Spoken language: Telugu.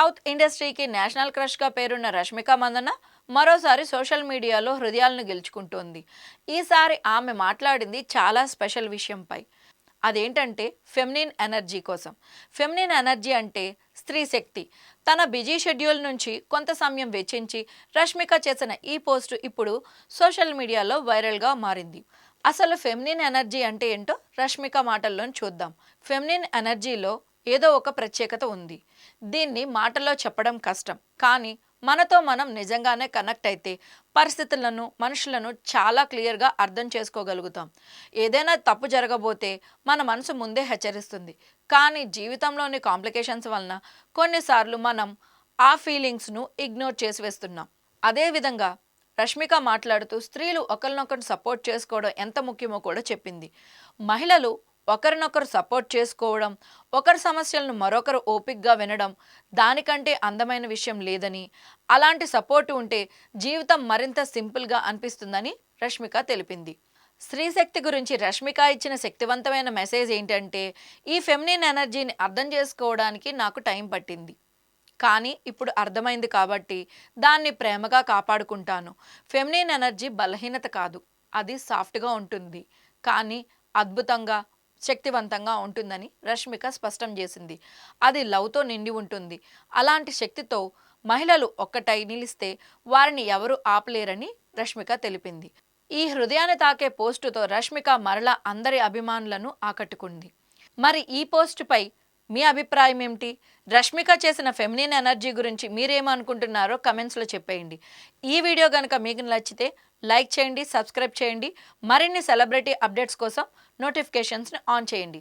సౌత్ ఇండస్ట్రీకి నేషనల్ క్రష్గా పేరున్న రష్మిక మందన్న మరోసారి సోషల్ మీడియాలో హృదయాలను గెలుచుకుంటోంది. ఈసారి ఆమె మాట్లాడింది చాలా స్పెషల్ విషయంపై. అదేంటంటే ఫెమినిన్ ఎనర్జీ కోసం. ఫెమినిన్ ఎనర్జీ అంటే స్త్రీ శక్తి. తన బిజీ షెడ్యూల్ నుంచి కొంత సమయం వెచ్చించి రష్మిక చేసిన ఈ పోస్టు ఇప్పుడు సోషల్ మీడియాలో వైరల్గా మారింది. అసలు ఫెమినిన్ ఎనర్జీ అంటే ఏంటో రష్మిక మాటల్లో చూద్దాం. ఫెమినిన్ ఎనర్జీలో ఏదో ఒక ప్రత్యేకత ఉంది. దీన్ని మాటల్లో చెప్పడం కష్టం, కానీ మనతో మనం నిజంగానే కనెక్ట్ అయితే పరిస్థితులను, మనుషులను చాలా క్లియర్గా అర్థం చేసుకోగలుగుతాం. ఏదైనా తప్పు జరగబోతే మన మనసు ముందే హెచ్చరిస్తుంది. కానీ జీవితంలోని కాంప్లికేషన్స్ వలన కొన్నిసార్లు మనం ఆ ఫీలింగ్స్ను ఇగ్నోర్ చేసి వేస్తున్నాం. అదేవిధంగా రష్మిక మాట్లాడుతూ స్త్రీలు ఒకరినొకరు సపోర్ట్ చేసుకోవడం ఎంత ముఖ్యమో కూడా చెప్పింది. మహిళలు ఒకరినొకరు సపోర్ట్ చేసుకోవడం, ఒకరి సమస్యలను మరొకరు ఓపికగా వినడం దానికంటే అందమైన విషయం లేదని, అలాంటి సపోర్ట్ ఉంటే జీవితం మరింత సింపుల్గా అనిపిస్తుందని రష్మిక తెలిపింది. స్త్రీ శక్తి గురించి రష్మిక ఇచ్చిన శక్తివంతమైన మెసేజ్ ఏంటంటే, ఈ ఫెమినిన్ ఎనర్జీని అర్థం చేసుకోవడానికి నాకు టైం పట్టింది, కానీ ఇప్పుడు అర్థమైంది కాబట్టి దాన్ని ప్రేమగా కాపాడుకుంటాను. ఫెమినిన్ ఎనర్జీ బలహీనత కాదు, అది సాఫ్ట్గా ఉంటుంది, కానీ అద్భుతంగా శక్తివంతంగా ఉంటుందని రష్మిక స్పష్టం చేసింది. అది లవ్తో నిండి ఉంటుంది. అలాంటి శక్తితో మహిళలు ఒక్కటై నిలిస్తే వారిని ఎవరు ఆపలేరని రష్మిక తెలిపింది. ఈ హృదయాన్ని తాకే పోస్టుతో రష్మిక మరలా అందరి అభిమానులను ఆకట్టుకుంది. మరి ఈ పోస్టుపై మీ అభిప్రాయం ఏమిటి? రష్మిక చేసిన ఫెమినిన్ ఎనర్జీ గురించి మీరేమనుకుంటున్నారో కమెంట్స్లో చెప్పేయండి. ఈ వీడియో కనుక మీకు నచ్చితే లైక్ చేయండి, సబ్స్క్రైబ్ చేయండి. మరిన్ని సెలబ్రిటీ అప్డేట్స్ కోసం నోటిఫికేషన్స్ని ఆన్ చేయండి.